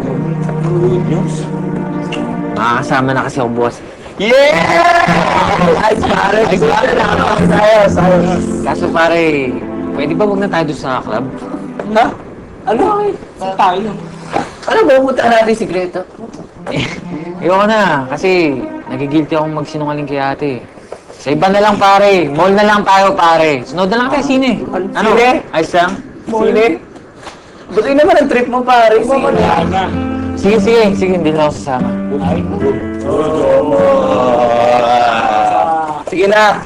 Good news. Makakasama na kasi ako, boss. Yeah! Ayos pare! Ayos pare! Ayos! Ayos! Kaso pare, pwede ba huwag na tayo doon sa club? Na? Ano? Saan tayo? Ano ba? Pumunta natin si Greta. Ayoko na, kasi nagigilty akong magsinungaling kay ate. Sa iba na lang pare, mall na lang tayo pare. Sunod na lang tayo sine. Ano? Sine? Ayos lang? Sine? Buti naman ang trip mo pare. Sige, sige, sige, hindi na ako sasama. Sige na.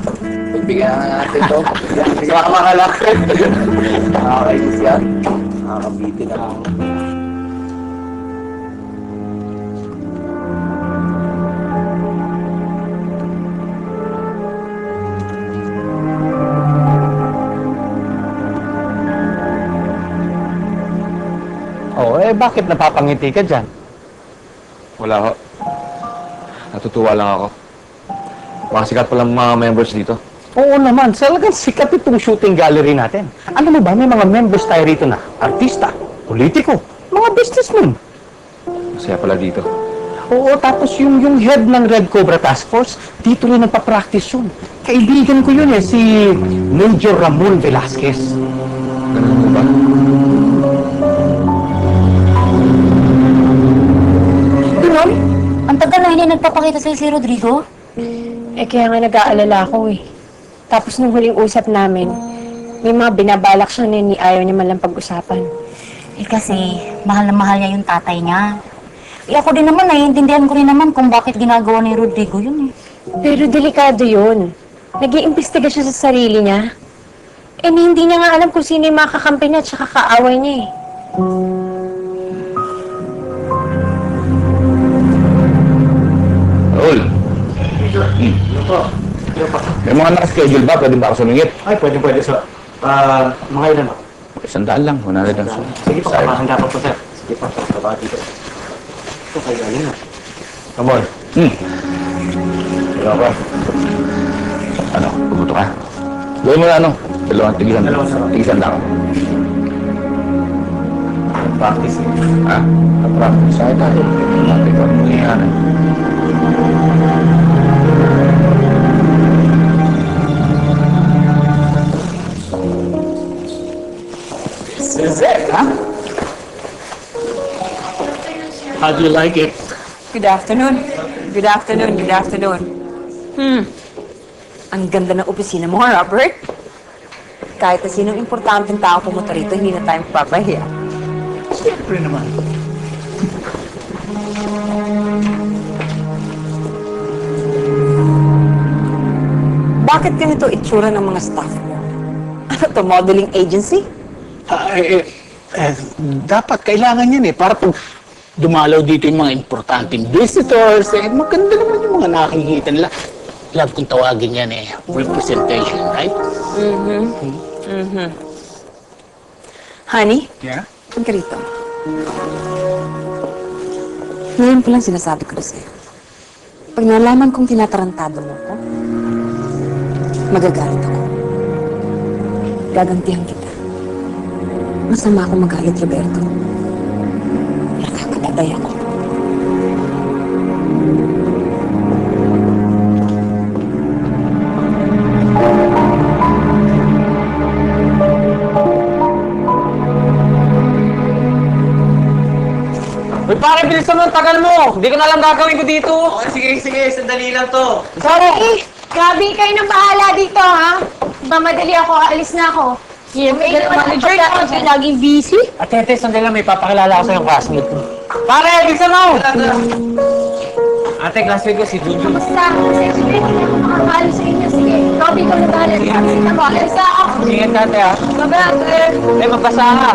Pagbigyan na natin to. Sama ka lang. Nakakainis yan. Nakakabitin na ako. Oh, bakit napapangiti ka dyan? Wala ho. Natutuwa lang ako. Mga sikat pa lang mga members dito. Oo naman, talagang sikat itong shooting gallery natin. Ano mo ba, may mga members tayo rito na artista, politiko, mga businessmen. Masaya pala dito. Oo, tapos yung head ng Red Cobra Task Force, dito rin nagpa-practice yun. Kaibigan ko yun si Major Ramon Velasquez. Ganun mo ba? Ron, ang tagal na hindi nagpapakita sa'yo si Rodrigo. Eh, kaya nga nag-aalala ako eh. Tapos nung huling usap namin, may mga binabalak siya na ni ayaw niya man lang pag-usapan. Eh kasi, mahal na mahal niya yung tatay niya. Eh ako din naman, naiintindihan ko rin naman kung bakit ginagawa ni Rodrigo yun eh. Pero delikado yun. Nag-iimbestiga siya sa sarili niya. Eh, hindi niya nga alam kung sino yung makakampi niya at saka kaaway niya eh. Raul! May mga nakaschedule ba? Pwede ba ako sumingit? Ay, pwede sir. Mga ilan ako? Isandaan lang. 100 lang. Sige po, kapahanda pa po sir. Sige po, kapahanda dito. Ito kayo, alin na. Come on. Wala ka. Ano? Pumunto ka? Gawin mo na ano? Dalawang tigisan. Tigisan lang. Practice. Ha? Practice. Saan tayo? Natin ko. Ano nangyayari? Suzette, ha? How do you like it? Good afternoon. Good afternoon. Good afternoon. Ang ganda ng opisina mo, Robert. Kahit na sinong importanteng tao pumunta rito, hindi na tayo mapapahiya. Siyempre naman. Bakit ganito itsura ng mga staff mo? Ano to, modeling agency? Dapat kailangan yan para pag dumalaw dito yung mga importanteng visitors, maganda naman yung mga nakikita nila. Love kung tawagin yan representation, right? Honey, Yeah? huwag ka rito. Ngayon pa lang sinasabi ko na sa'yo. Pag nalaman kong tinatarantado mo ko, magagalit ako. Gagantihan kita. Masama ako magalit, Roberto. Nakakapatay ako. Uy pare, bilisan mo, tagal mo! Hindi ko na alam gagawin ko dito. Sige, sandali lang to. Eh, grabe kayo nang bahala dito, ha? Mamadali ako, alis na ako. Manager na laging busy. Atete, sandali lang, may papakilala ako sa yung classmate ko. Pare, bilisan mo! Ate, classmate ko si Juju. Basta, sige, makakaalis sa inyo. Sige, copy ko na bahala. Ako, alis na ako. Ingat ate ha. Bye-bye. Eh, magbasa ka.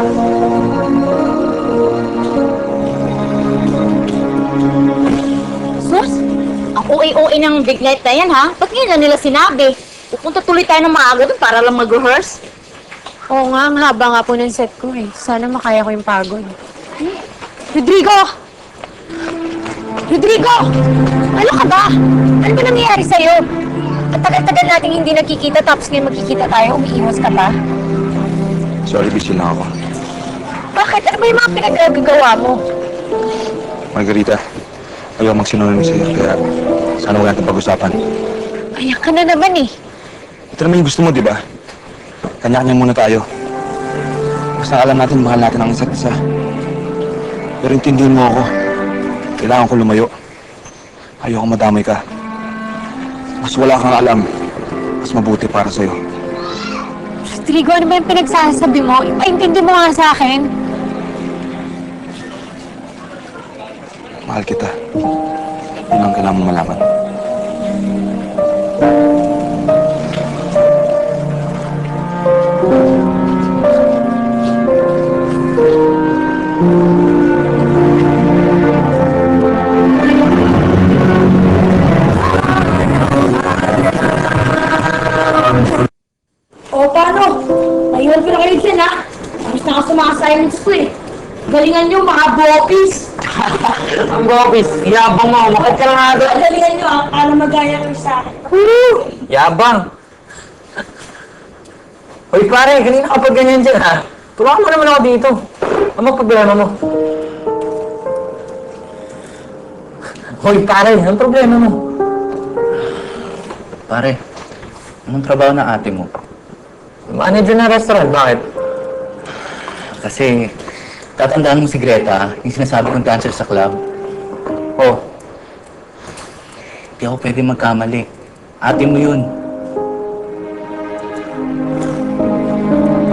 Sus, ang OA-OA ng big night na yan ha? Ba't ngayon na nila sinabi? Pupunta tuloy tayo ng maaga dun para lang mag-rehearse. Oo nga, ang haba nga po ng set ko eh. Sana makaya ko yung pagod. Rodrigo! Rodrigo! Ano ka ba? Ano ba nangyayari sa'yo? Ang tagal-tagal nating hindi nakikita tapos ngayon magkikita tayo, umiiwas ka pa? Sorry, busy lang ako. Bakit? Ano ba yung mga pinagagawa mo? Margarita, ayaw magsinungaling sa'yo, kaya sana wala natin pag-usapan. Ayan ka na naman eh. Ito naman yung gusto mo, di ba? Kanya-kanya muna tayo. Basta alam natin, mahal natin ang isa't isa. Pero intindihin mo ako. Kailangan ko lumayo. Ayoko madamay ka. Mas wala kang alam. Mas mabuti para sa'yo. Rodrigo, ano ba yung pinagsasabi mo? Ipaintindi mo nga sa akin. Mahal kita. Yun ang kailangan mong malaman. O, paano? Naiwan ko na kayo dyan, ha? Tapos na kasi mga assignments ko, eh. Galingan nyo, mga bopis! Ang gopis, yabang mo. Makit ka lang nga doon. Galingan nyo, ha? Para magaya kayo sa akin. Yabang. Hoy pare, kanina ka pa ganyan dyan ha. Tulungan mo naman ako dito. Ano problema mo? Hoy pare, anong problema mo? Pare, anong trabaho ng ate mo? Manager ng restaurant, bakit? Kasi, tatandaan mo si Greta, yung sinasabi kong dancer sa club. Oh, Hindi ako pwede magkamali. Ate mo yun.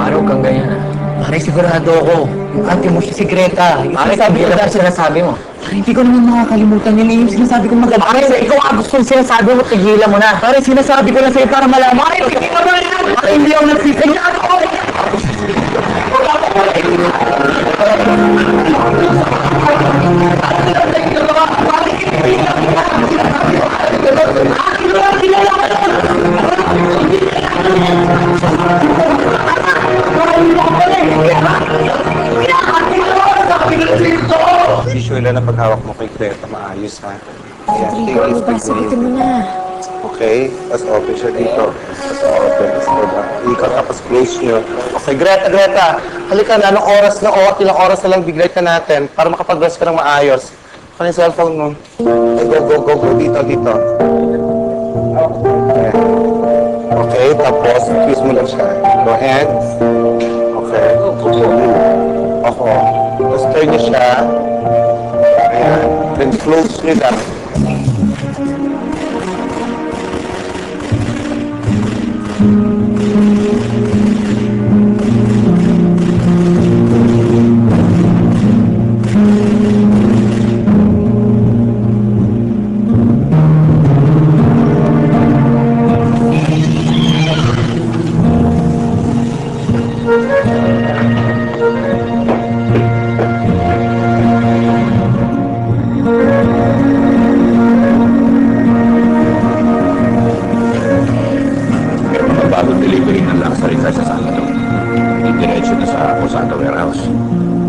pare huwag kang ganyan ha. Pare, sigurado ako. Yung ate mo siya si Greta. Yung Pare, sinasabi sabi ko ka sinasabi mo. Pare, hindi ko naman makakalimutan yun. Yung sinasabi ko maganda. Pare, ikaw nga gusto yung sinasabi mo, tigilan mo na. Pare, sinasabi ko na sa'yo para malaman. Pare, hindi mo na yan. Pare, hindi ako nagsisanya. Usually na paghawak mo kay Greta, maayos ha. Rodrigo, iba, sabitin mo na. Okay, tapos open siya dito. Tapos open, tapos baba. Ikot, tapos close nyo. Okay, Greta, halika na, ilang oras na lang bigay ka natin para makapag-rest ka ng maayos. Ano yung cellphone mo? Ay, go, dito. Okay. Okay, tapos kiss mo lang siya. Go ahead. Okay. Ako. Tapos turn niyo siya. Ayan. Then close niyo lang. Bagong delivery ng luxury car sa Santo. Didiretso na sa Posada Warehouse.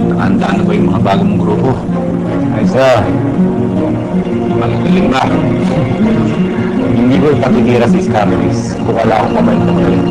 Nakahanda na ba yung mga bagong mong grupo? Ayos na. Magaling ba? Hindi ko ipakikira sa scammers kung wala akong mabalik na magaling.